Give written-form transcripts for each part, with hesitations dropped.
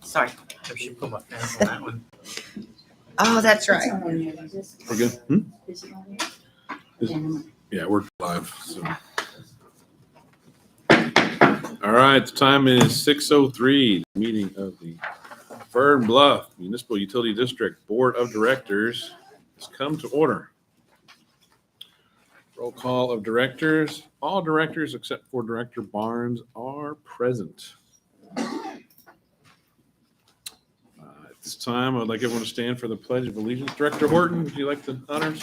Sorry. I should put my fence on that one. Oh, that's right. We're good? Yeah, we're live. So. All right, the time is 6:03. Meeting of the Fern Bluff Municipal Utility District Board of Directors has come to order. Roll call of directors. All directors except for Director Barnes are present. At this time, I'd like everyone to stand for the Pledge of Allegiance. Director Horton, would you like the honors?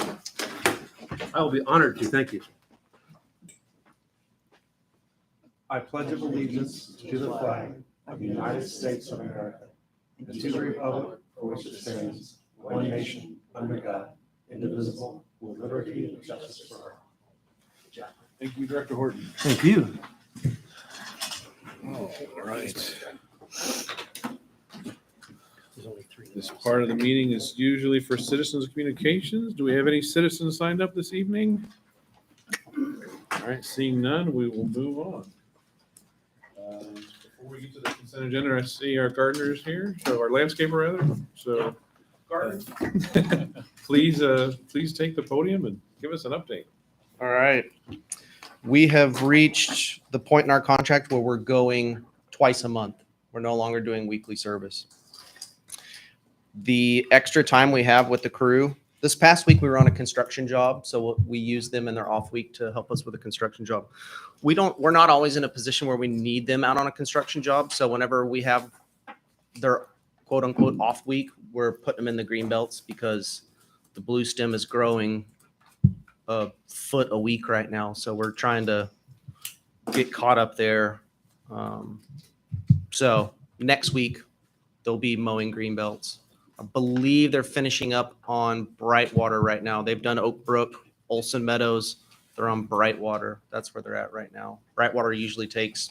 I will be honored to. Thank you. I pledge allegiance to the flag of the United States of America and to the republic for which it stands, one nation, under God, indivisible, with liberty and justice for all. Thank you, Director Horton. Thank you. All right. This part of the meeting is usually for citizens communications. Do we have any citizens signed up this evening? All right, seeing none, we will move on. Before we get to the consent agenda, I see our gardeners here, so our landscaper rather. So, please take the podium and give us an update. All right. We have reached the point in our contract where we're going twice a month. We're no longer doing weekly service. The extra time we have with the crew, this past week we were on a construction job, so we use them in their off week to help us with a construction job. We're not always in a position where we need them out on a construction job. So whenever we have their quote unquote off week, we're putting them in the green belts because the blue stem is growing a foot a week right now. So we're trying to get caught up there. So next week they'll be mowing green belts. I believe they're finishing up on Brightwater right now. They've done Oak Brook, Olson Meadows. They're on Brightwater. That's where they're at right now. Brightwater usually takes,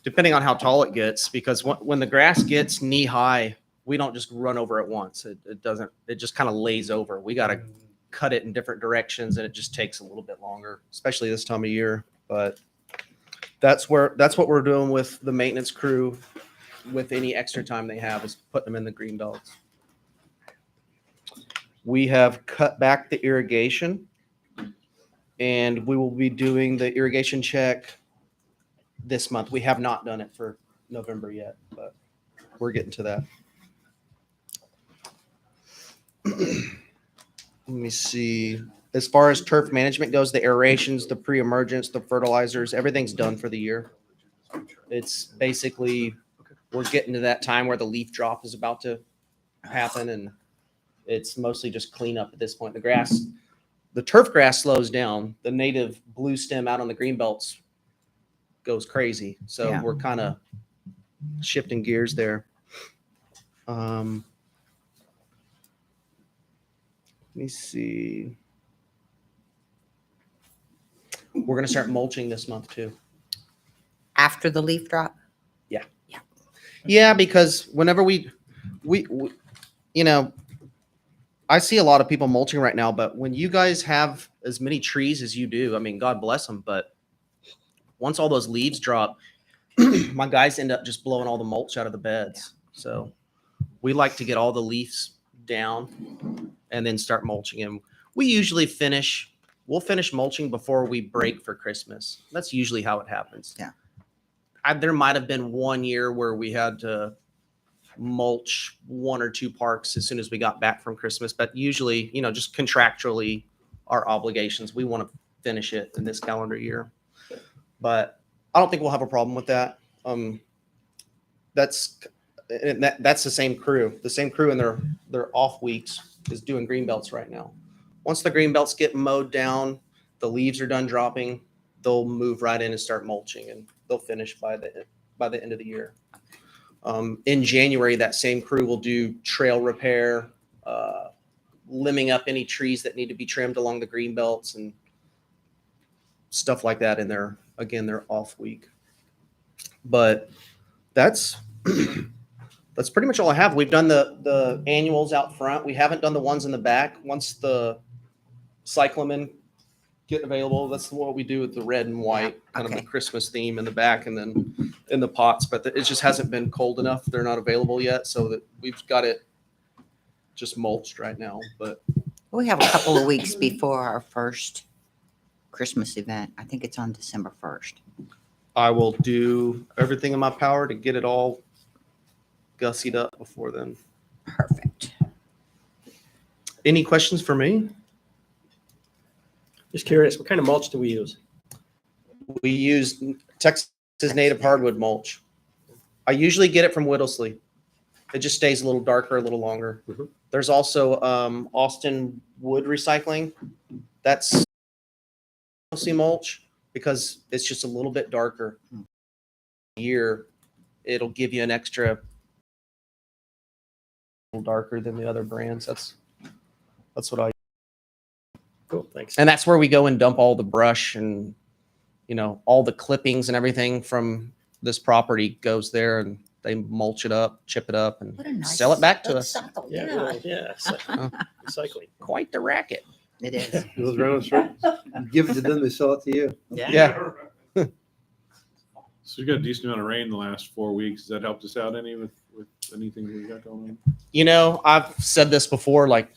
depending on how tall it gets, because when the grass gets knee high, we don't just run over it once. It just kind of lays over. We got to cut it in different directions, and it just takes a little bit longer, especially this time of year. But that's what we're doing with the maintenance crew. With any extra time they have, is putting them in the green belts. We have cut back the irrigation, and we will be doing the irrigation check this month. We have not done it for November yet, but we're getting to that. Let me see. As far as turf management goes, the aerations, the pre-emergence, the fertilizers, everything's done for the year. It's basically, we're getting to that time where the leaf drop is about to happen, and it's mostly just cleanup at this point. The turf grass slows down. The native blue stem out on the green belts goes crazy. So We're kind of shifting gears there. Let me see. We're going to start mulching this month too. After the leaf drop? Yeah, because whenever we you know, I see a lot of people mulching right now, but when you guys have as many trees as you do, I mean, God bless them, but once all those leaves drop, my guys end up just blowing all the mulch out of the beds. So we like to get all the leaves down and then start mulching them. We'll finish mulching before we break for Christmas. That's usually how it happens. Yeah. There might have been one year where we had to mulch one or two parks as soon as we got back from Christmas, but usually, just contractually, our obligations, we want to finish it in this calendar year. But I don't think we'll have a problem with that. That's the same crew. The same crew in their off weeks is doing green belts right now. Once the green belts get mowed down, the leaves are done dropping, they'll move right in and start mulching, and they'll finish by the end of the year. In January, that same crew will do trail repair, limbing up any trees that need to be trimmed along the green belts and stuff like that in their off week. But that's pretty much all I have. We've done the annuals out front. We haven't done the ones in the back. Once the cyclamen get available, that's what we do with the red and white, kind of the Christmas theme in the back, and then in the pots, but it just hasn't been cold enough. They're not available yet, so that we've got it just mulched right now. But We have a couple of weeks before our first Christmas event. I think it's on December 1st. I will do everything in my power to get it all gussied up before then. Perfect. Any questions for me? Just curious, what kind of mulch do we use? We use Texas native hardwood mulch. I usually get it from Whittlesey. It just stays a little darker, a little longer. Mhm. There's also Austin Wood Recycling. That's Whittlesey mulch because it's just a little bit darker. Year, it'll give you an extra little darker than the other brands. That's what I. Cool, thanks. And that's where we go and dump all the brush and, all the clippings and everything from this property goes there, and they mulch it up, chip it up, and What a nice sell it back to us. cycle. Yeah, Yeah, really, yeah. Recycling. Quite the racket. it is. Goes around in circles. You give it to them, they sell it to you. Yeah. So we got a decent amount of rain the last 4 weeks. Has that helped us out any with anything we got going on? I've said this before, like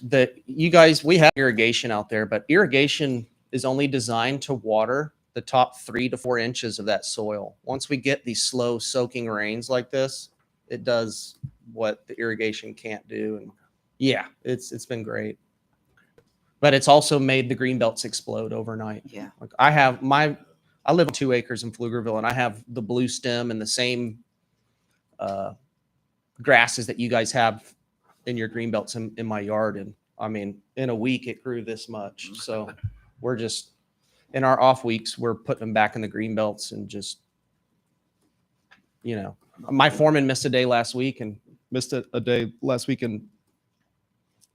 you guys, we have irrigation out there, but irrigation is only designed to water the top 3 to 4 inches of that soil. Once we get these slow soaking rains like this, it does what the irrigation can't do. And yeah, it's been great. But it's also made the green belts explode overnight. Yeah. Like I live on 2 acres in Pflugerville, and I have the blue stem and the same grasses that you guys have in your green belts in my yard. And I mean, in a week it grew this much. So we're just, in our off weeks, we're putting them back in the green belts and just, my foreman missed a day last week and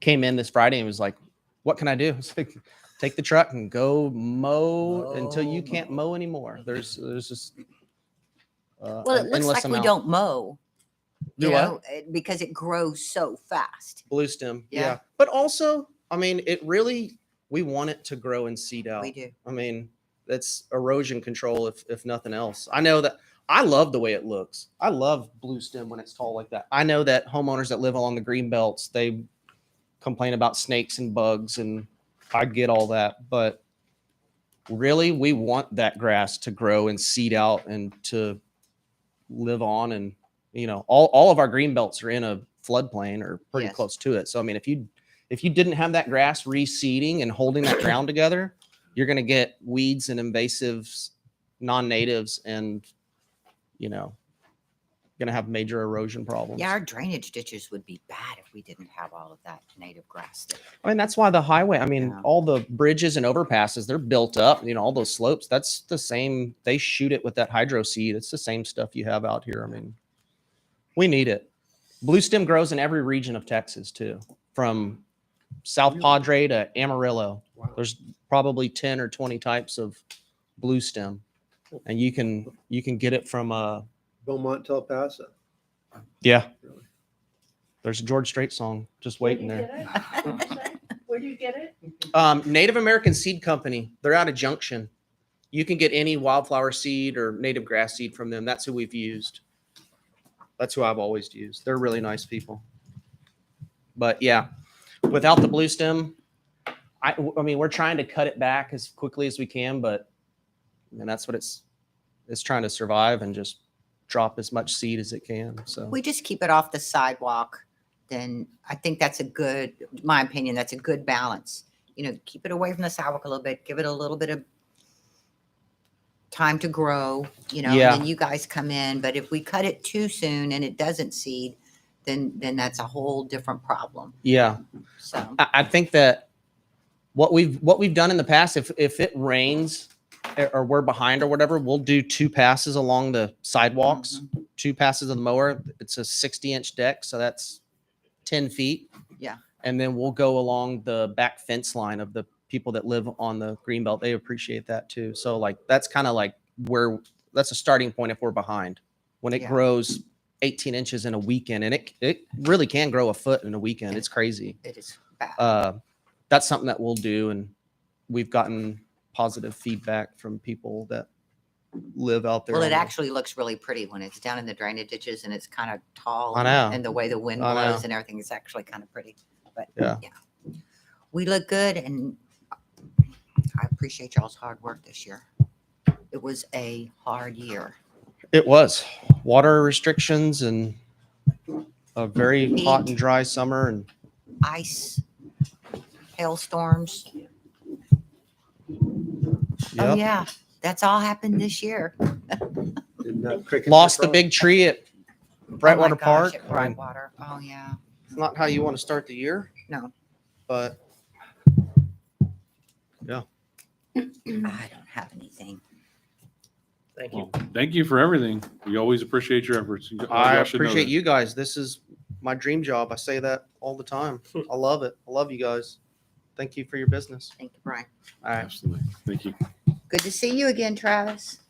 came in this Friday and was like, what can I do? It's like, take the truck and go mow until you can't mow anymore. There's just Well, it looks endless like we amount. don't mow. Do what? Because it grows so fast. Blue stem. Yeah. Yeah. But also, I mean, we want it to grow and seed out. We do. I mean, that's erosion control if nothing else. I know that I love the way it looks. I love blue stem when it's tall like that. I know that homeowners that live along the green belts, they complain about snakes and bugs, and I get all that, but really we want that grass to grow and seed out and to live on. And all of our green belts are in a floodplain or pretty Yes. close to it. So I mean, if you didn't have that grass reseeding and holding that ground together, you're going to get weeds and invasives, non-natives, and going to have major erosion problems. Yeah, our drainage ditches would be bad if we didn't have all of that native grass there. I mean, that's why the highway, Yeah. all the bridges and overpasses, they're built up, all those slopes, that's the same. They shoot it with that hydro seed. It's the same stuff you have out here. I mean, we need it. Blue stem grows in every region of Texas too, from South Padre to Amarillo. Wow. There's probably 10 or 20 types of blue stem, and you can get it from Beaumont to El Paso. yeah. Really? There's a George Strait song just waiting there. Where do you get it? Native American Seed Company. They're out of Junction. You can get any wildflower seed or native grass seed from them. That's who we've used. That's who I've always used. They're really nice people. But yeah, without the blue stem, I mean, we're trying to cut it back as quickly as we can, but that's what it's trying to survive and just drop as much seed as it can. So We just keep it off the sidewalk. Then I think that's my opinion, that's a good balance. Keep it away from the sidewalk a little bit, give it a little bit of time to grow, Yeah. and then you guys come in. But if we cut it too soon and it doesn't seed, then that's a whole different problem. yeah. So I think that what we've done in the past, if it rains or we're behind or whatever, we'll do 2 passes along the sidewalks, 2 passes of the mower. It's a 60-inch deck, so that's 10 feet. Yeah. And then we'll go along the back fence line of the people that live on the greenbelt. They appreciate that too. So like, that's kind of like that's a starting point if we're behind. When it Yeah. grows 18 inches in a weekend, and it really can grow a foot in a weekend. It's crazy. it is bad. That's something that we'll do, and we've gotten positive feedback from people that live out there. Well, it on the- actually looks really pretty when it's down in the drainage ditches and it's kind of tall. I know. And the way the wind I know. blows and everything is actually kind of pretty. But Yeah. we look good, and I appreciate y'all's hard work this year. It was a hard year. It was water restrictions and a very hot Heat. and dry summer, and Ice, hailstorms. Oh, yep. yeah. That's all happened this year. Didn't that cricket Lost the frog? big tree at Oh my Brightwater gosh, Park. at Brightwater. Oh, yeah. It's not how you want to start the year. No. But I don't have anything. Thank you. Well, thank you for everything. We always appreciate your efforts. I Y'all should know appreciate that. you guys. This is my dream job. I say that all the time. I love it. I love you guys. Thank you for your business. Thank you, Brian. All right. Absolutely. Thank you. Good to see you again, Travis.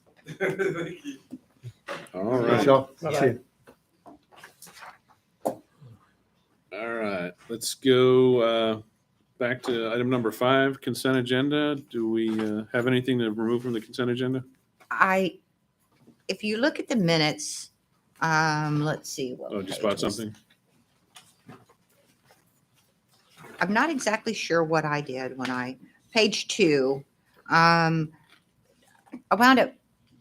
All right. Michelle? Bye-bye. All right. Let's go back to item number 5, consent agenda. Do we have anything to remove from the consent agenda? If you look at the minutes, let's see. What Oh, just page about was- something? I'm not exactly sure what I did when page 2. I wound up,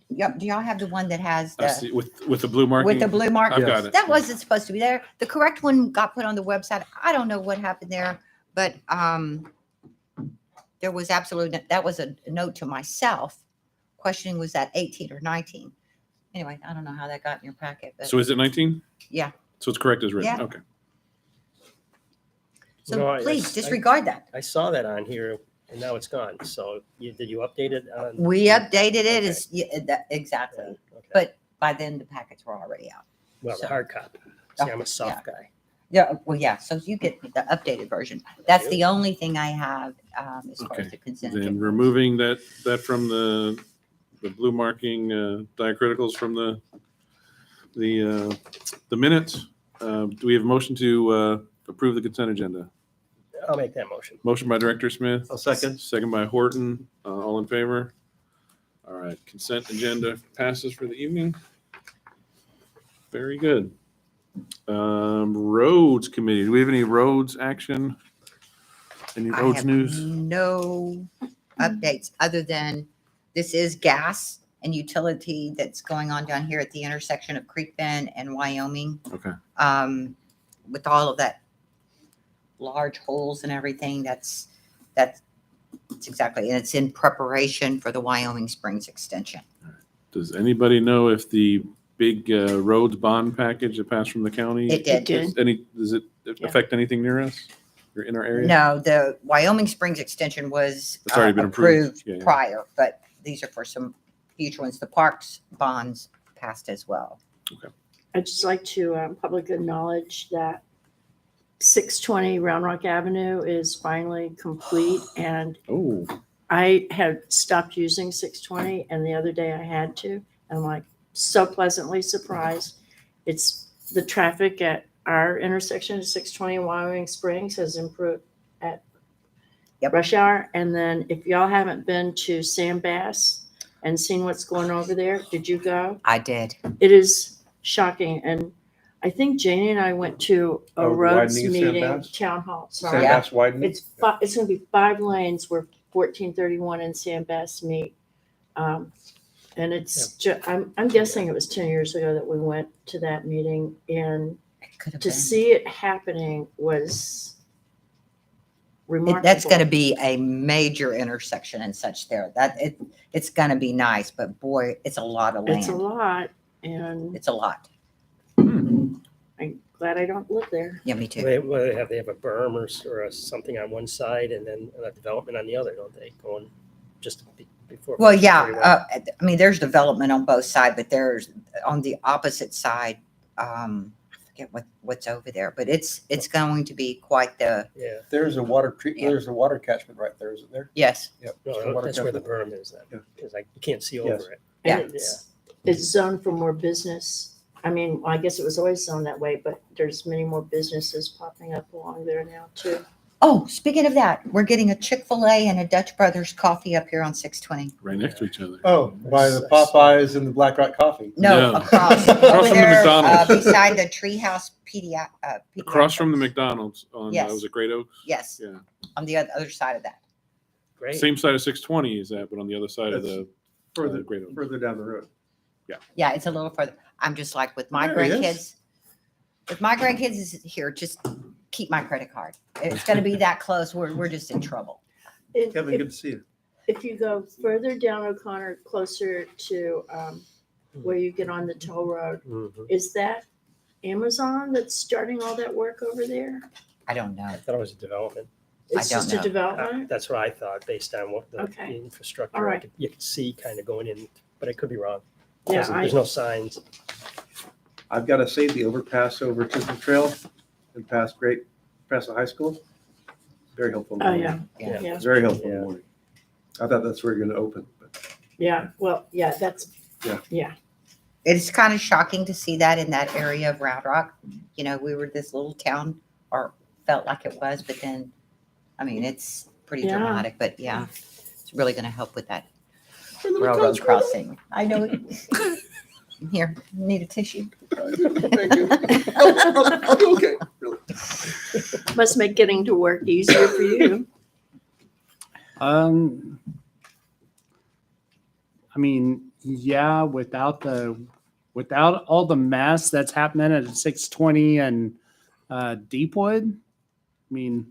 do y'all have the one that has I the, see, with the blue marking? with the blue mark? I've got it. That wasn't supposed to be there. The correct one got put on the website. I don't know what happened there, but there was absolutely, that was a note to myself questioning was that 18 or 19. Anyway, I don't know how that got in your packet, but So is it 19? Yeah. So it's correct as written? Yeah. Okay. so No, please disregard that. I saw that on here and now it's gone. So did you update it on? We updated it Okay. as, exactly. Okay. But by then the packets were already out. Well, so- the hard copy. See, I'm a soft guy. Yeah, well, yeah, so you get the updated version. That's the only thing I have as far as Okay. the consent. Then agenda. removing that from the blue marking diacriticals from the minutes. Do we have a motion to approve the consent agenda? I'll make that motion. Motion by Director Smith. I'll second. Second by Horton. All in favor? All right, consent agenda passes for the evening. Very good. Roads Committee. Do we have any roads action? Any I roads have news? no updates other than this is gas and utility that's going on down here at the intersection of Creek Bend and Wyoming. Okay. With all of that large holes and everything, that's exactly, and it's in preparation for the Wyoming Springs extension. Does anybody know if the big roads bond package that passed from the county? It did. Does it affect anything near us or in our area? No, the Wyoming Springs extension was It's already been approved. approved Yeah, yeah. prior, but these are for some future ones. The parks bonds passed as well. I'd just like to publicly acknowledge that 620 Round Rock Avenue is finally complete. And Oh, I had stopped using 620 and the other day I had to. I'm like so pleasantly surprised. It's the traffic at our intersection of 620 and Wyoming Springs has improved at Yep. rush hour. And then if y'all haven't been to Sam Bass and seen what's going over there, did you go? I did. It is shocking. And I think Janie and I went to a Oh, roads widening of Sam meeting, Bass? town hall, Sam sorry. Yeah. Bass widening? It's going to be 5 lanes where 1431 and Sam Bass meet. And it's, I'm guessing it was 10 years ago that we went to that meeting, and It could have to been. see it happening was remarkable. That's going to be a major intersection and such there. It's going to be nice, but boy, it's a lot of land. It's a lot, and It's a lot. I'm glad I don't live there. Yeah, me too. They have a berm or something on one side and then a development on the other, don't they? Going just before. Well, yeah, 31. I mean, there's development on both sides, but there's on the opposite side. I forget what's over there, but it's going to be quite the, Yeah, There's a water treat, Yeah. there's a water catchment right there, isn't there? yes. Yep. no, that's where the berm is, Yeah. because you can't see Yes. over it. Yeah. And it's zoned for more business. I mean, I guess it was always zoned that way, but there's many more businesses popping up along there now too. Oh, speaking of that, we're getting a Chick-fil-A and a Dutch Brothers coffee up here on 620. Right next to each other. Oh, by the Popeyes and the Black Rock Coffee. No, No. across. Across Over from the there, McDonald's. beside the Treehouse Across from the Pediatrics. McDonald's on, Yes. was it Great Oaks? Yes, Yeah. on the other side of that. Great. Same side of 620 is that, but on the other side of That's the Further, Great Oaks. further down the road. Yeah, it's a little further. I'm just like with my There he is. grandkids. With my grandkids is here, just keep my credit card. It's gonna be that close. We're just in trouble. And Kevin, if, good to see you. if you go further down O'Connor, closer to where you get on the toll road, Mhm. is that Amazon that's starting all that work over there? I don't know. I thought it was a development. It's don't just a know. development? That's what I thought based on what the Okay. infrastructure, All right. you could see kind of going in, but I could be wrong. Yeah, There's no signs. I've got to say the overpass over Chisholm Trail and past the high school, very helpful. in the Oh, morning. yeah, yeah, It's very helpful in Yeah. the morning. I thought that's where you're going to open, but yeah. Well, yeah, that's, Yeah. yeah. It's kind of shocking to see that in that area of Round Rock. You know, we were this little town, or felt like it was, but then, I mean, it's pretty Yeah. dramatic, but yeah, it's really gonna help with that railroad crossing. I know. Here, need a tissue? thank you. I'll be okay. Really. Must make getting to work easier for you. I mean, yeah, without all the mess that's happening at 620 and Deepwood, I mean,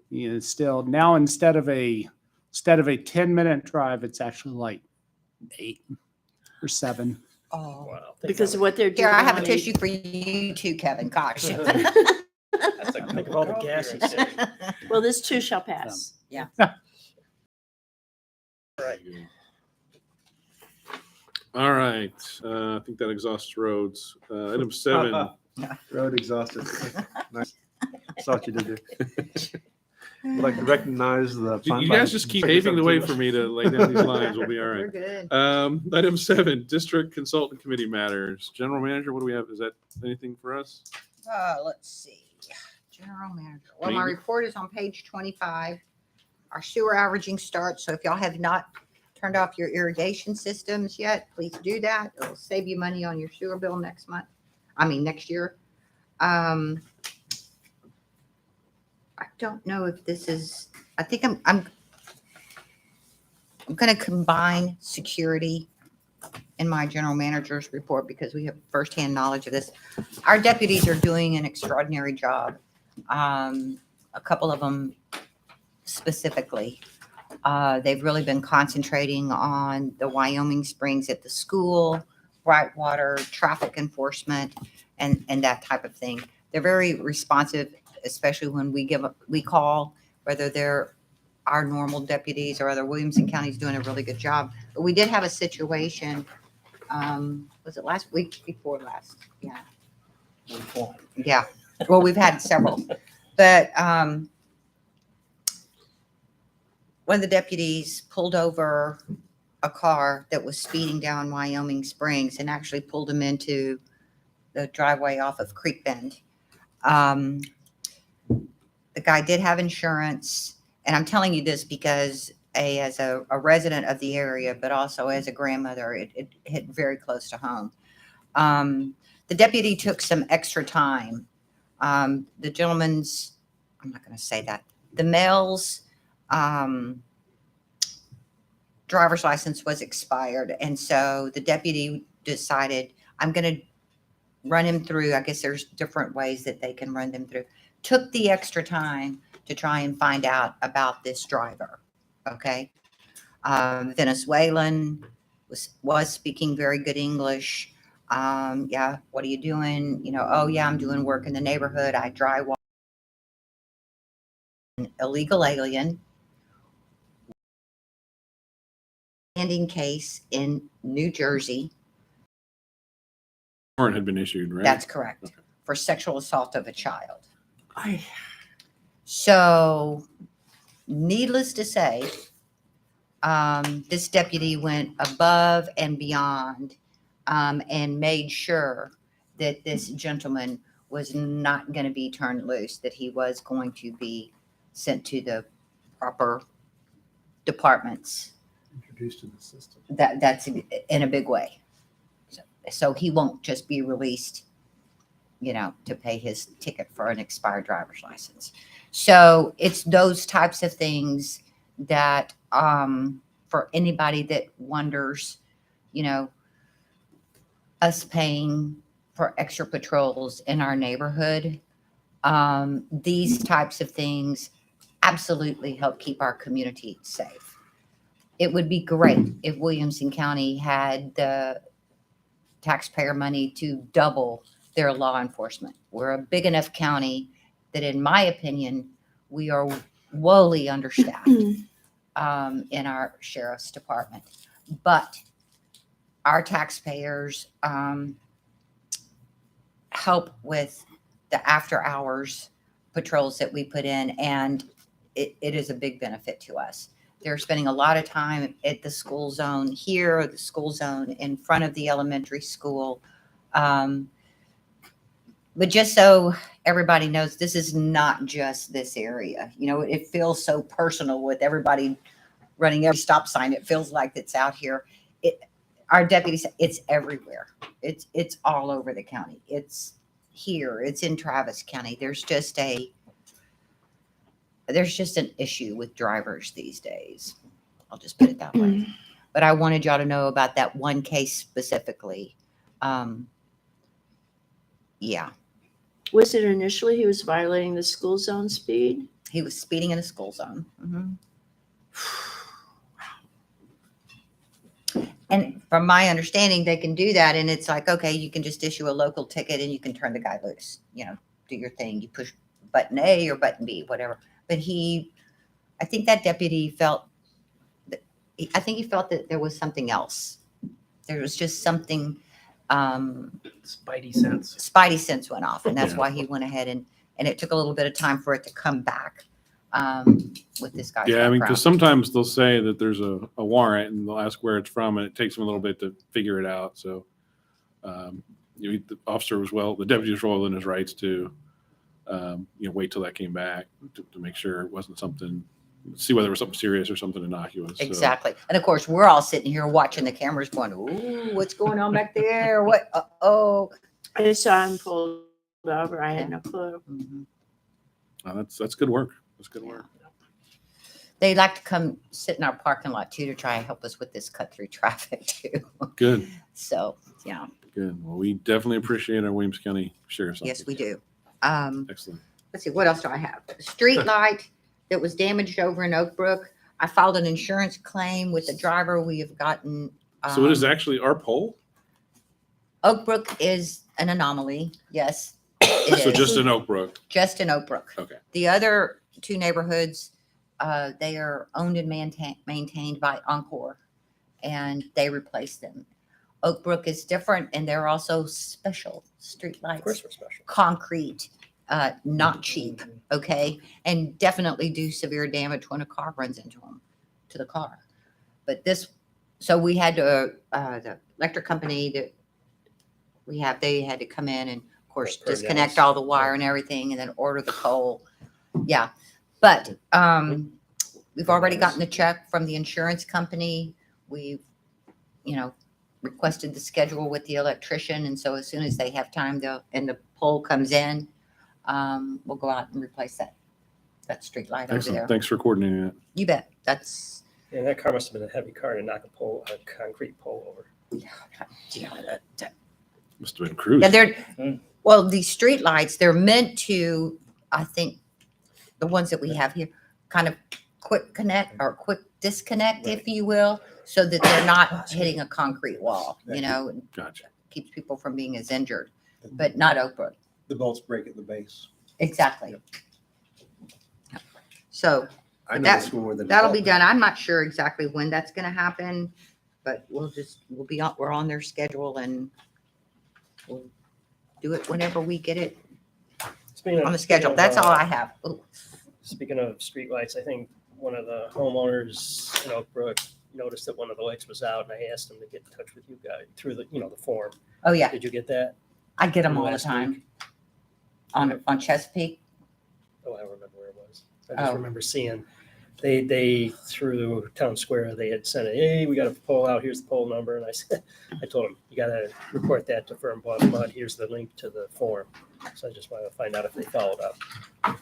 you know, still now instead of a 10-minute drive, it's actually like 8 or 7. Oh, Wow. Because of what they're doing. here, I have a on tissue for you too, Kevin. Gosh. That's like, think of all the gas you saved. Well, this too shall pass. Right. All right. I think that exhausts roads. Item 7. Road exhausted. Nice. Saw what you did there. I'd like to recognize the. You guys just keep paving the way for me to lay down these lines. We'll be all We're right. good. Item 7, District Consultant Committee Matters. General Manager, what do we have? Is that anything for us? Let's see. General manager. Well, my Maybe. report is on page 25. Our sewer averaging starts. So if y'all have not turned off your irrigation systems yet, please do that. It'll save you money on your sewer bill next year. I don't know if this is, I think I'm going to combine security in my general manager's report because we have firsthand knowledge of this. Our deputies are doing an extraordinary job. A couple of them specifically. They've really been concentrating on the Wyoming Springs at the school, Brightwater, traffic enforcement, and that type of thing. They're very responsive, especially when we call, whether they're our normal deputies or other. Williamson County's doing a really good job. But we did have a situation, was it last week before last? Yeah. Yeah. Well, we've had several, but one of the deputies pulled over a car that was speeding down Wyoming Springs and actually pulled him into the driveway off of Creek Bend. The guy did have insurance, and I'm telling you this because as a resident of the area, but also as a grandmother, it hit very close to home. The deputy took some extra time. The gentleman's, I'm not going to say that, the male's driver's license was expired. And so the deputy decided, I'm going to run him through. I guess there's different ways that they can run them through. Took the extra time to try and find out about this driver. Okay. Venezuelan, was speaking very good English. Yeah, what are you doing? Oh yeah, I'm doing work in the neighborhood. I dry wash. An illegal alien. Standing case in New Jersey. Warrant had been issued, right? That's correct. Okay. For sexual assault of a child. So, needless to say, this deputy went above and beyond and made sure that this gentleman was not going to be turned loose, that he was going to be sent to the proper departments. Introduced to the system. That's in a big way. So he won't just be released, to pay his ticket for an expired driver's license. So it's those types of things that, for anybody that wonders, us paying for extra patrols in our neighborhood, these types of things absolutely help keep our community safe. It would be great if Williamson County had the taxpayer money to double their law enforcement. We're a big enough county that, in my opinion, we are woefully understaffed in our sheriff's department. But our taxpayers help with the after hours patrols that we put in, and it is a big benefit to us. They're spending a lot of time at the school zone here, the school zone in front of the elementary school. But just so everybody knows, this is not just this area. It feels so personal with everybody running every stop sign. It feels like it's out here. Our deputies, it's everywhere. It's all over the county. It's here. It's in Travis County. There's just an issue with drivers these days. I'll just put it that way. But I wanted y'all to know about that one case specifically. Yeah. Was it initially he was violating the school zone speed? He was speeding in a school zone. And from my understanding, they can do that. And it's like, okay, you can just issue a local ticket and you can turn the guy loose, do your thing. You push button A or button B, whatever. But I think that deputy felt that there was something else. There was just something, Spidey sense. Spidey sense went off. And that's Yeah. why he went ahead and it took a little bit of time for it to come back with this guy's Yeah, I mean, background. because sometimes they'll say that there's a warrant and they'll ask where it's from, and it takes them a little bit to figure it out. So, the officer the deputy was well in his rights to, wait till that came back to make sure it wasn't see whether it was something serious or something innocuous. So, Exactly. And of course, we're all sitting here watching the cameras going, ooh, what's going on back there? What? Oh. I just saw him pulled over. I had no clue. that's good work. That's good work. They like to come sit in our parking lot too to try and help us with this cut through traffic too. Good. So, yeah. Good. Well, we definitely appreciate our Williams County Sheriff's Office. Yes, we do. Excellent. Let's see, what else do I have? Street light that was damaged over in Oak Brook. I filed an insurance claim with the driver. We have gotten. So it is actually our pole? Oak Brook is an anomaly. Yes. It So is. just in Oak Brook. Just in Oak Brook. Okay. The other two neighborhoods, they are owned and maintained by Encore, and they replace them. Oak Brook is different, and they're also special street Of course lights, we're special. concrete, not cheap, okay, and definitely do severe damage when a car runs into them, to the car. But so we had to, the electric company that they had to come in and, of course, Per disconnect gas. all the wire and everything, and then order the pole. Yeah, but we've already gotten the check from the insurance company. We've, requested the schedule with the electrician, and so as soon as they have time, and the pole comes in, we'll go out and replace that street light over Excellent. there. Thanks for coordinating that. You bet. That's And that car must have been a heavy car to knock a concrete pole over. Must have been cruise. yeah. They're well, these street lights. They're meant to, I think, the ones that we have here, kind of quick connect or quick disconnect, if you will, so that they're not hitting a concrete wall. And Gotcha. keeps people from being as injured, but not Oak Brook. The bolts break at the base. Exactly. So I know That- this one where the that'll be development- done. I'm not sure exactly when that's going to happen, but we're on their schedule, and we'll do it whenever we get it Speaking on the schedule. That's all I have. Ooh. Speaking of streetlights, I think one of the homeowners in Oak Brook noticed that one of the lights was out, and I asked him to get in touch with you guys through the form. Oh yeah, Did you get that? I get them all the Last time. week? on Chesapeake. Oh, I don't remember where it was. I just Oh. remember seeing they through town square, they had sent it, hey, we got a poll out, here's the poll number. And I said, I told them, you got to report that to Fern Bluff, but here's the link to the form. So I just wanted to find out if they followed up. I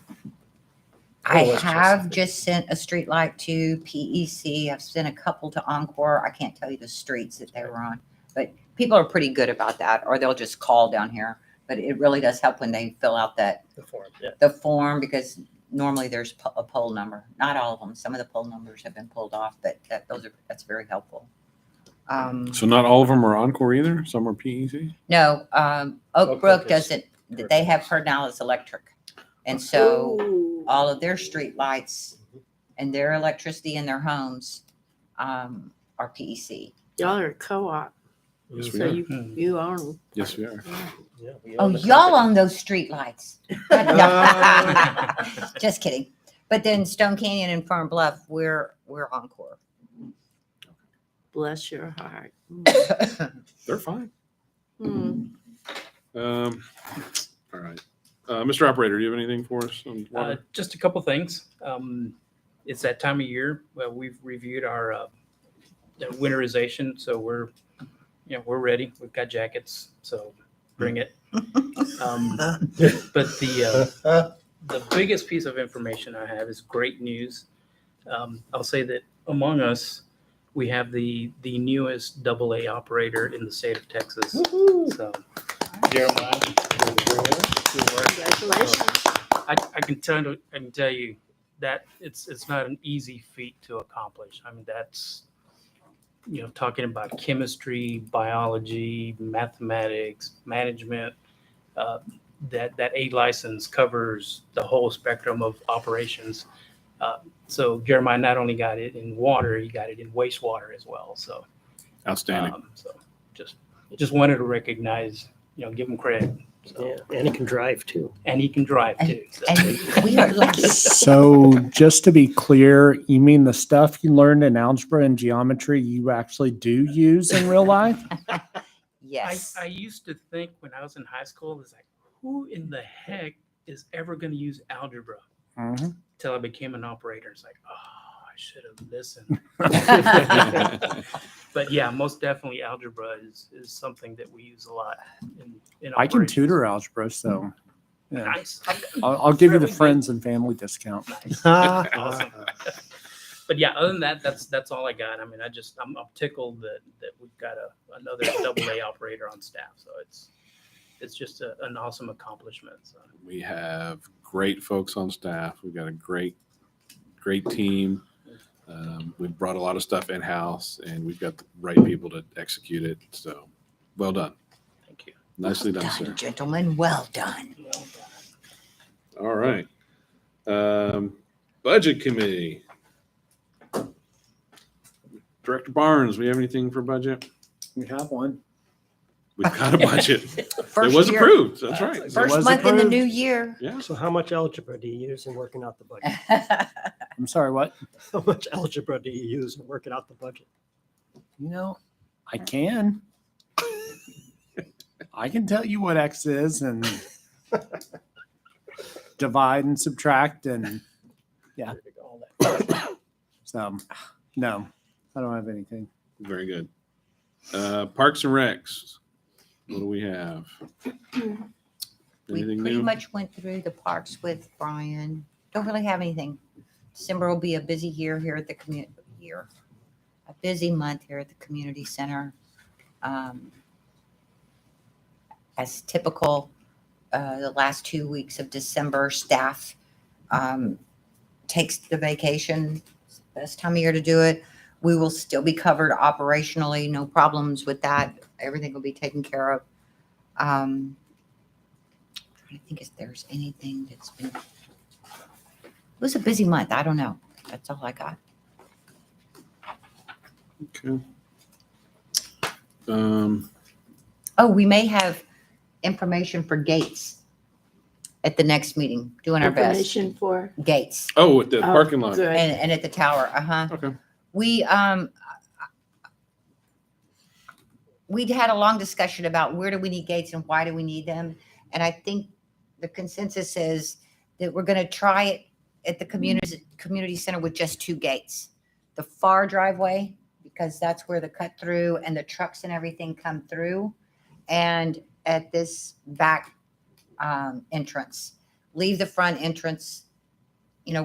Oh, it's have Chesapeake. just sent a street light to PEC. I've sent a couple to Encore. I can't tell you the streets that they were on, but people are pretty good about that, or they'll just call down here. But it really does help when they fill out The form, yeah. the form, because normally there's a poll number. Not all of them. Some of the poll numbers have been pulled off, but that's very helpful. So not all of them are Encore either. Some are PEC. No, Oak Oak Brook Brook is doesn't. They have Pernalis Electric, and so Ooh. all of their street lights and their electricity in their homes are PEC. Y'all are a co-op, Yes, we so are. you own. Yes, we are. Yeah, we Oh, own the y'all property. own those street lights. No. Just kidding. But then Stone Canyon and Fern Bluff, we're Encore. Bless your heart. They're fine. Hmm. All right. Mr. Operator, do you have anything for us on water? Just a couple things. It's that time of year. Well, we've reviewed our winterization, so we're ready. We've got jackets, so bring it. But the biggest piece of information I have is great news. I'll say that among us, we have the newest AA operator in the state of Texas. So, Jeremiah, good work. Congratulations. I can tell you that it's not an easy feat to accomplish. I mean, that's talking about chemistry, biology, mathematics, management. That A license covers the whole spectrum of operations. So Jeremiah not only got it in water, he got it in wastewater as well. So Outstanding. so just wanted to recognize, give him credit. So, Yeah, and he can drive too. and he can drive too. So. And we are lucky. So just to be clear, you mean the stuff you learned in algebra and geometry you actually do use in real life? Yes. I used to think when I was in high school, it's like, who in the heck is ever going to use algebra? Mhm. Till I became an operator. It's like, oh, I should have listened. But yeah, most definitely algebra is something that we use a lot in I can operations. tutor algebra, so yeah. Nice. I'll give you the Really good. friends and family discount. Nice. Awesome. But yeah, other than that, that's all I got. I mean, I'm tickled that we've got another AA operator on staff. So it's just an awesome accomplishment. So. We have great folks on staff. We've got a great team. We've brought a lot of stuff in-house, and we've got the right people to execute it. So, well done. Thank you. Nicely Well done, done, sir. gentlemen. Well done. Well done. All right. Budget committee. Director Barnes, we have anything for budget? We have one. We've got a budget. It First was year- approved. That's right. First was month in the approved. new year. Yeah. So how much algebra do you use in working out the budget? I'm sorry, what? How much algebra do you use in working out the budget? I can. I can tell you what X is and divide and subtract and so no, I don't have anything. Very good. Parks and Recs. What do we have? We Anything pretty new? much went through the parks with Brian. Don't really have anything. December will be a busy year here at the a busy month here at the community center. As typical, the last 2 weeks of December, staff takes the vacation. It's the best time of year to do it. We will still be covered operationally, no problems with that. Everything will be taken care of. I think if there's anything that's been, it was a busy month. I don't know. That's all I got. Okay. Oh, we may have information for Gates at the next meeting, doing our best. Information for. Gates Oh, at the Oh, parking lot. Good. and at the tower. Okay. We'd had a long discussion about where do we need gates and why do we need them. And I think the consensus is that we're going to try it at the community center with just 2 gates. The far driveway, because that's where the cut through and the trucks and everything come through. And at this back entrance, leave the front entrance,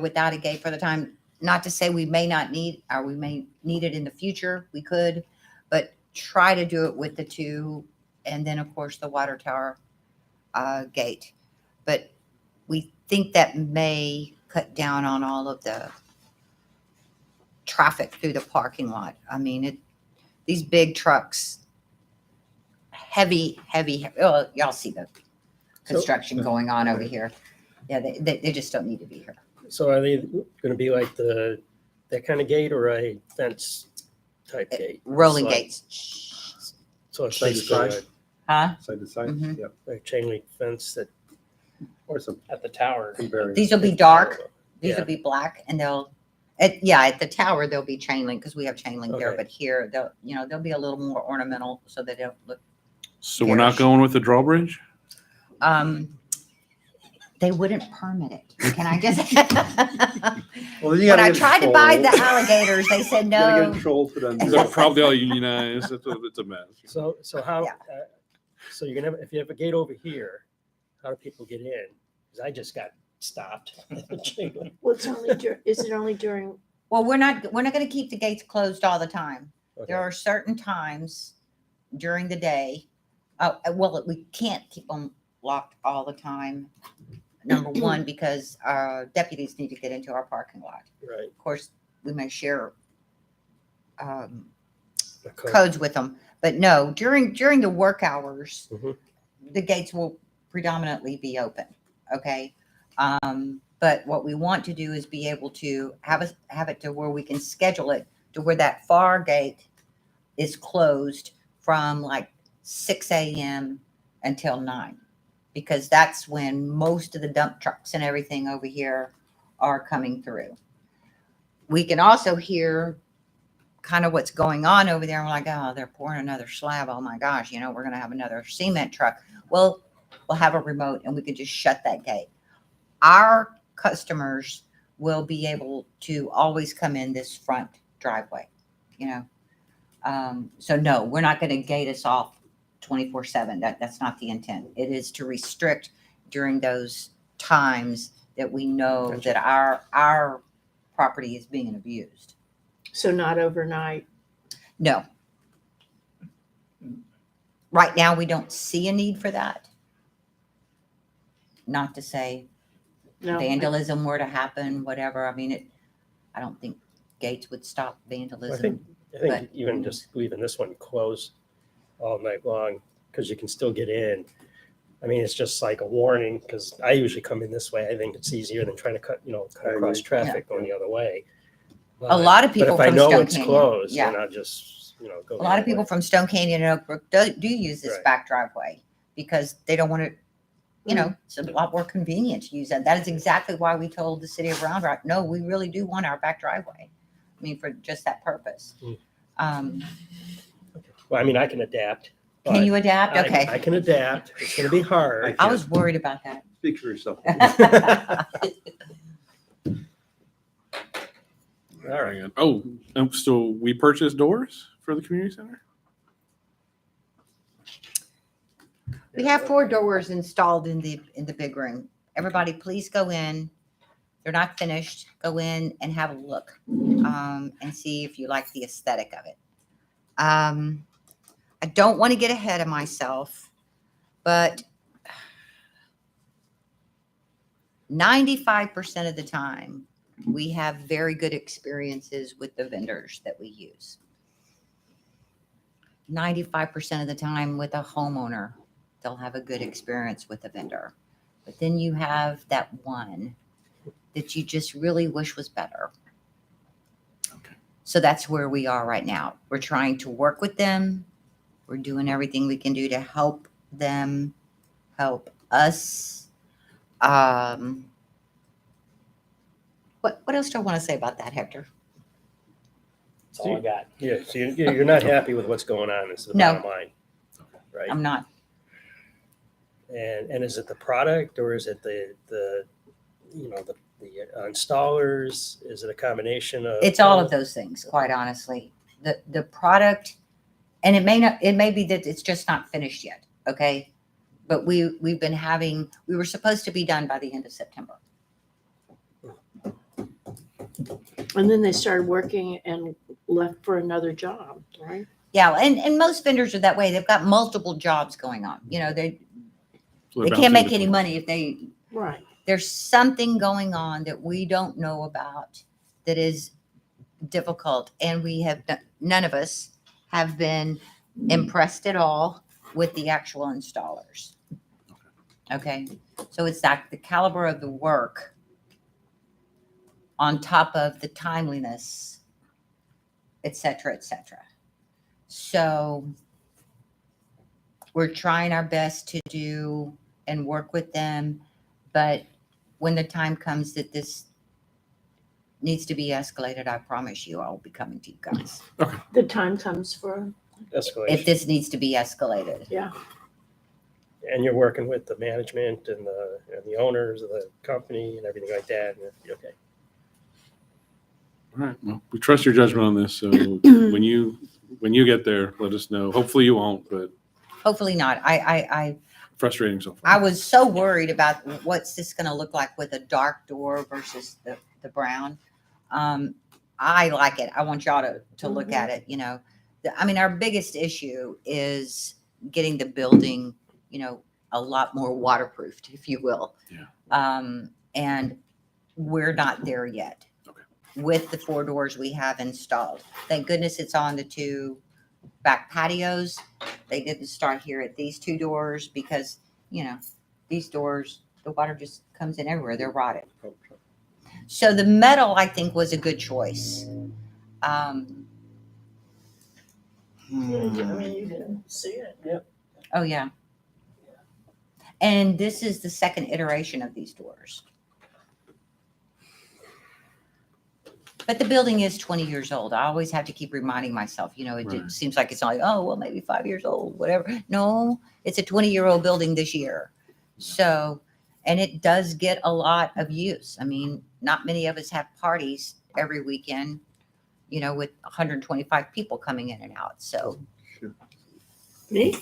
without a gate for the time. Not to say we may not need, or we may need it in the future. We could, but try to do it with the 2. And then of course the water tower gate. But we think that may cut down on all of the traffic through the parking lot. I mean, these big trucks, heavy, well, y'all see the construction going on over here. Yeah, they just don't need to be here. So are they going to be like that kind of gate or a fence type gate? Rolling Slide- gates. So it's Side to basically side. Huh? Side to side, Mhm. yep. a chain link fence that. Or some At the tower. barrier. These will be dark. These Yeah. will be black, and at the tower, there'll be chain link because we have chain link there, Okay. but here they'll be a little more ornamental so they don't look, So we're not Garish. going with the drawbridge? they wouldn't permit it. Can I just? Well, then you When gotta I get tried to buy the trolled. alligators, they said You gotta no. get trolled for them. They're probably all unionized. It's a mess. So how, Yeah. so you're gonna have, if you have a gate over here, how do people get in? Because I just got stopped. Well, it's only is it only during, Well, we're not going to keep the gates closed all the time. Okay. There are certain times during the day. Well, we can't keep them locked all the time. Number one, because deputies need to get into our parking lot. Right. Of course, we may share A code. codes with them, but no, during the work hours, Mhm. the gates will predominantly be open. Okay. But what we want to do is be able to have it to where we can schedule it to where that far gate is closed from like 6 a.m. until 9, because that's when most of the dump trucks and everything over here are coming through. We can also hear kind of what's going on over there. And we're like, oh, they're pouring another slab. Oh my gosh, we're going to have another cement truck. Well, we'll have a remote and we can just shut that gate. Our customers will be able to always come in this front driveway, So no, we're not going to gate us off 24/7. That's not the intent. It is to restrict during those times that we know Gotcha. that our property is being abused. so not overnight? No. Right now, we don't see a need for that. Not to say No. vandalism were to happen, whatever. I mean, I don't think gates would stop vandalism. I think But- even just leaving this one closed all night long, because you can still get in. I mean, it's just like a warning, because I usually come in this way. I think it's easier than trying to cut I across agree. traffic going the other way. A lot of people But if I from know Stone it's Canyon, closed, yeah. then I'll just, go. A the lot of other people way. from Stone Canyon and Oak Brook do use this Right. back driveway because they don't want to, it's a lot more convenient to use that. That is exactly why we told the city of Round Rock, no, we really do want our back driveway. I mean, for just that purpose. Mm. Well, I mean, I can adapt. Can but you adapt? I Okay. can adapt. It's going to be hard. I was worried about that. Speak for yourself. All right. Hang on. Oh, so we purchased doors for the community center? We have 4 doors installed in the big room. Everybody, please go in. They're not finished. Go in and have a look and see if you like the aesthetic of it. I don't want to get ahead of myself, but 95% of the time, we have very good experiences with the vendors that we use. 95% of the time with a homeowner, they'll have a good experience with a vendor. But then you have that one that you just really wish was better. Okay. So that's where we are right now. We're trying to work with them. We're doing everything we can do to help them help us. What else do I want to say about that, Hector? That's all I got. Yeah, so you're not happy with what's going on, is the No. bottom line. Right. I'm not. And is it the product or is it the installers? Is it a combination of? It's all of those things, quite honestly. The product, and it may be that it's just not finished yet. Okay. But we were supposed to be done by the end of September. And then they started working and left for another job, right? Yeah. And most vendors are that way. They've got multiple jobs going on. You know, they So they're can't bouncing make any between. money if they, Right. there's something going on that we don't know about that is difficult. And none of us have been impressed at all with the actual installers. Okay. So it's like the caliber of the work on top of the timeliness, et cetera, et cetera. So we're trying our best to do and work with them. But when the time comes that this needs to be escalated, I promise you, I'll be coming to you guys. The time comes for, Escalation. If this needs to be escalated. yeah. And you're working with the management and the owners of the company and everything like that. And okay. All right. Well, we trust your judgment on this. So when you get there, let us know. Hopefully you won't, but Hopefully not. I frustrating so far. I was so worried about what's this going to look like with a dark door versus the brown. I like it. I want y'all to look at it. You know, I mean, our biggest issue is getting the building, you know, a lot more waterproofed, if you will. Yeah. And we're not there yet. Okay. With the 4 doors we have installed. Thank goodness it's on the 2 back patios. They didn't start here at these 2 doors because, you know, these doors, the water just comes in everywhere. They're rotted. So the metal, I think, was a good choice. I mean, you can see it. Yep. Oh, yeah. And this is the second iteration of these doors. But the building is 20 years old. I always have to keep reminding myself, you know, it Right. seems like it's only, oh, well, maybe 5 years old, whatever. No, it's a 20-year-old building this year. So, and it does get a lot of use. I mean, not many of us have parties every weekend, you know, with 125 people coming in and out. So, Me?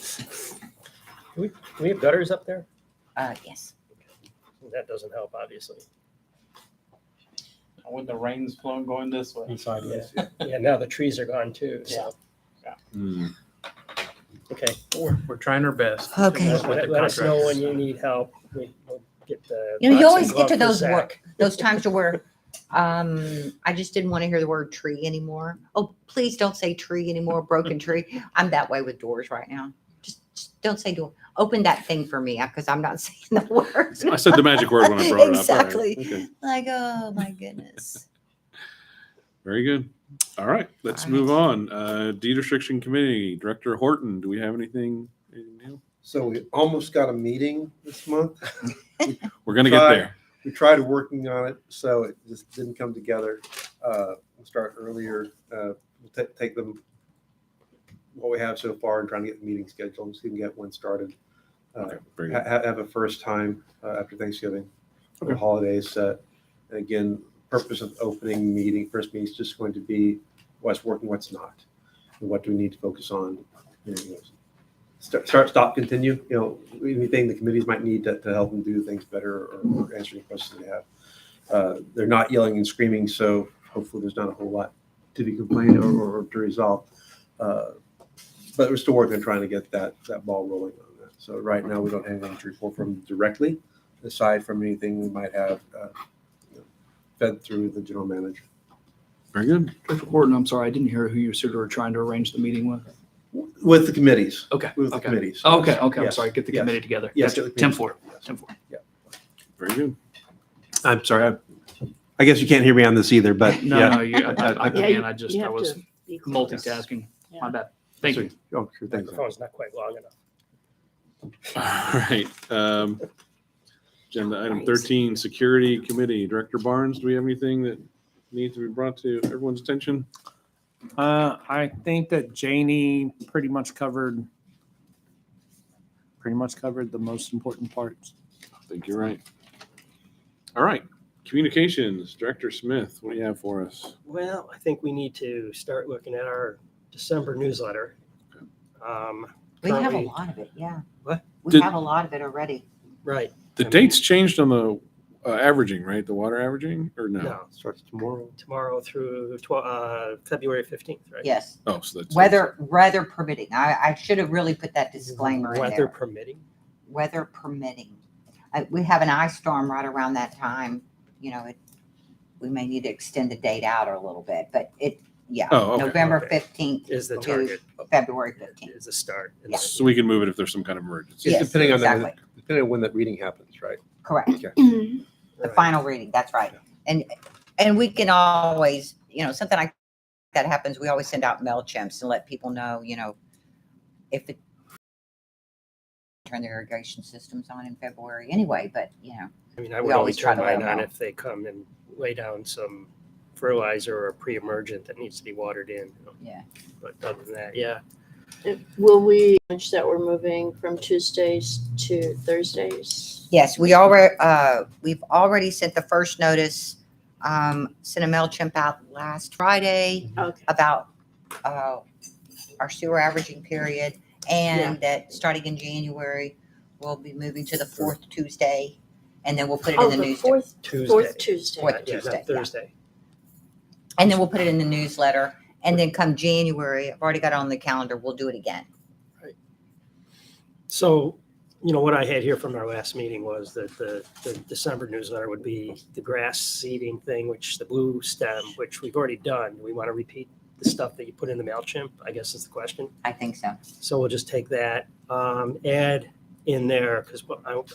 Do we have gutters up there? yes. That doesn't help, obviously. When the rain's flowing going this way. Yeah, now the trees are gone too, so, Hmm. okay. We're trying our best. Okay. With the Let us know when contractors. you need help. We'll get the. You know, you boxing always get to glove for those Zach. those times to where I just didn't want to hear the word tree anymore. Oh, please don't say tree anymore, broken tree. I'm that way with doors right now. Just don't say door. Open that thing for me because I'm not saying the words. I said the magic word when I brought it up. Exactly. All right. Okay. Like, oh my goodness. Very good. All right. Let's All move on. Deed restriction committee, Director Horton. Do we have anything new? So we almost got a meeting this month. We're gonna get Try. there. We tried working on it, so it just didn't come together. We'll start earlier. We'll take them what we have so far and trying to get the meeting scheduled and see if we can get one started. Okay. Very good. Have a first time after Thanksgiving, for the Okay. holidays set. And again, purpose of opening meeting, first meeting is just going to be what's working, what's not, and what do we need to focus on. You know, start, stop, continue. You know, anything the committees might need to help them do things better or answer any questions they have. They're not yelling and screaming, so hopefully there's not a whole lot to be complained or to resolve. But we're still working on trying to get that ball rolling on that. So right now we don't have anything to report from directly, aside from anything we might have fed through the general manager. Very good. Director Horton, I'm sorry, I didn't hear who you said you were trying to arrange the meeting with. With the committees. Okay. With the Okay. committees. Okay. Okay. I'm Yes. sorry. Get the Yes. committee together. Yes, Gotcha. get the committee 10-4. together. 10-4. Very good. I'm sorry. I guess you can't hear me on this either, but No, yeah. no, I Yeah, can. you- I you I have was to be close. multitasking. Yeah. My bad. Thank you. Oh, sure. Thanks. Microphone's not quite long enough. All right. Agenda item 13, security committee. Director Barnes, do we have anything that needs to be brought to everyone's attention? I think that Janie pretty much covered pretty much covered the most important parts. I think you're right. All right. Communications, Director Smith, what do you have for us? Well, I think we need to start looking at our December newsletter. We have a Currently- lot of it, yeah. What? We Did- have a lot of it already. Right. The dates changed on the averaging, right? The water averaging, or no? No, Starts tomorrow. tomorrow through February 15th, right? Yes, Oh, so that's weather permitting. I should have really put that disclaimer in Weather there. permitting. Weather permitting. We have an ice storm right around that time. You know, we may need to extend the date out a little bit, but Oh, okay. November Okay. 15th Is the to target. February 15th. Is the start. And Yeah. then- So we can move it if there's some kind of emergency. Yes, Depending on exactly. depending on when that reading happens, right? Correct. Okay. The Right. final reading, that's right. And we can always, something like that happens, we always send out MailChimps and let people know, if it turn their irrigation systems on in February anyway, but, I mean, I we would always always try turn to let mine them on know. if they come and lay down some fertilizer or pre-emergent that needs to be watered in. Yeah. But other than that, yeah. Will we change that we're moving from Tuesdays to Thursdays? yes, we've already sent the first notice, sent a MailChimp out last Friday Okay. about our sewer averaging period, and that starting in January, we'll be moving to the fourth Tuesday, and then we'll put it Oh, in the the news. fourth Tuesday. Tuesday. Fourth Yeah, Tuesday, not yeah. Thursday. And then we'll put it in the newsletter, and then come January, I've already got it on the calendar, we'll do it again. So, what I had here from our last meeting was that the December newsletter would be the grass seeding thing, which the blue stem, which we've already done. We want to repeat the stuff that you put in the MailChimp, I guess is the question. I think so. So we'll just take that, add in there, because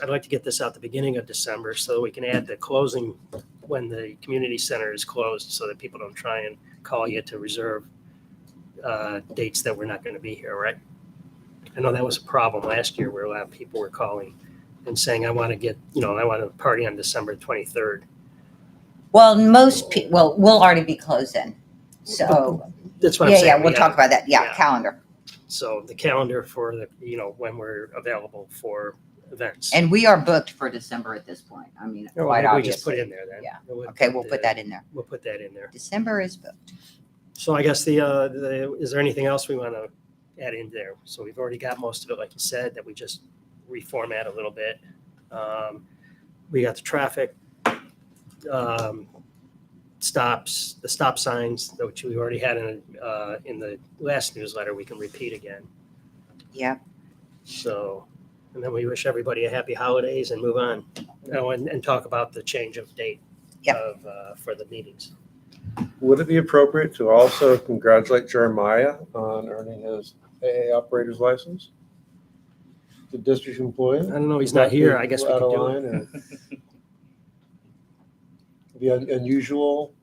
I'd like to get this out the beginning of December so we can add the closing when the community center is closed so that people don't try and call you to reserve dates that we're not going to be here, right? I know that was a problem last year where a lot of people were calling and saying, I want to party on December 23rd. Well, we'll already be closing, so, That's what I'm saying. yeah, We we'll talk gotta- about that, yeah. calendar. So the calendar for when we're available for events. And we are booked for December at this point, I mean, Well, quite maybe we just put it obviously. in there then. Yeah. Okay, we'll put that in there. We'll put that in there. December is booked. So I guess is there anything else we want to add in there? So we've already got most of it, like you said, that we just reformat a little bit. We got the traffic stops, the stop signs, which we already had in the last newsletter. We can repeat again. Yep. So, and then we wish everybody a happy holidays and move on. Oh, and talk about the change of date Yep. for the meetings. Would it be appropriate to also congratulate Jeremiah on earning his AA operator's license? The district employee? I don't know, he's not here. I guess we Out can of do line, it. or- Be unusual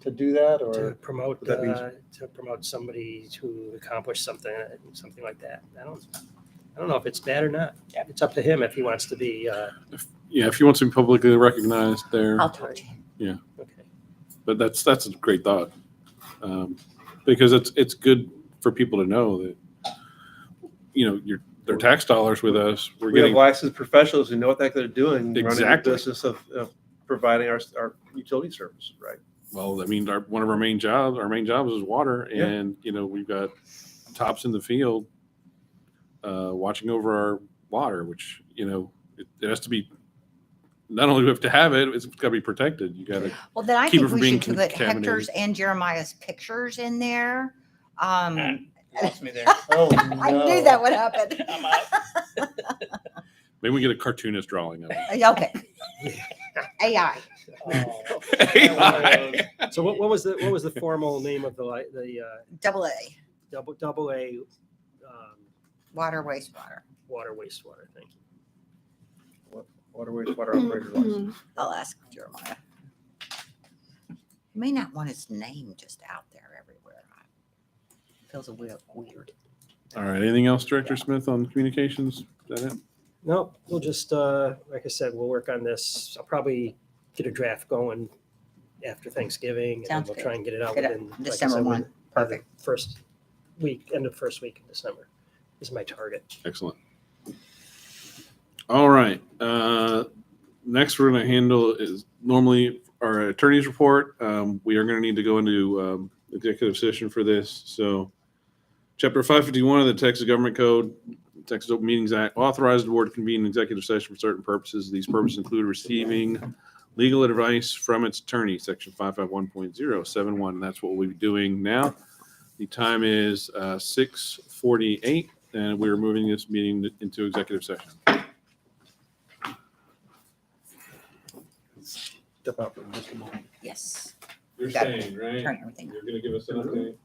to do that, To or promote, would that be- somebody who accomplished something like that. I don't know if it's bad or not. It's up to him if he wants to be, Yeah, if you want to be publicly recognized there, I'll talk to him. okay. but that's a great thought. Because it's good for people to know that, their tax dollars with us, we're we have getting, licensed professionals who know what the heck they're doing, running the Exactly. business of providing our utility service, right? well, I mean, one of our main jobs is water. Yeah. And, we've got tops in the field watching over our water, which, it has to be, not only do we have to have it, it's got to be protected. You got to, Well, then I Keep it think from we being should put contaminated. Hector's and Jeremiah's pictures in there. Lost me there. Oh, I knew that would happen. I'm out. maybe we get a cartoonist drawing of it. Okay. AI. So what was the formal name of the Double A, double A water, wastewater. water wastewater thing? Water wastewater operator's license. I'll ask Jeremiah. He may not want his name just out there everywhere. Feels a bit weird. All right. Anything else, Director Smith, on communications? Is that it? No, we'll just, like I said, we'll work on this. I'll probably get a draft going after Thanksgiving. And Sounds we'll good. try and get it out Get it within, like I December said, 1. Perfect. end of first week in December is my target. Excellent. All right. Next, we're going to handle is normally our attorney's report. We are going to need to go into executive session for this. So, Chapter 551 of the Texas Government Code, Texas Open Meetings Act, authorized the board to convene an executive session for certain purposes. These purposes include receiving legal advice from its attorney, Section 551.071. That's what we'll be doing now. The time is 6:48, and we're moving this meeting into executive session. Step out for just a moment. Yes. You're Got it. staying, right? Turn everything. You're going to give us an update?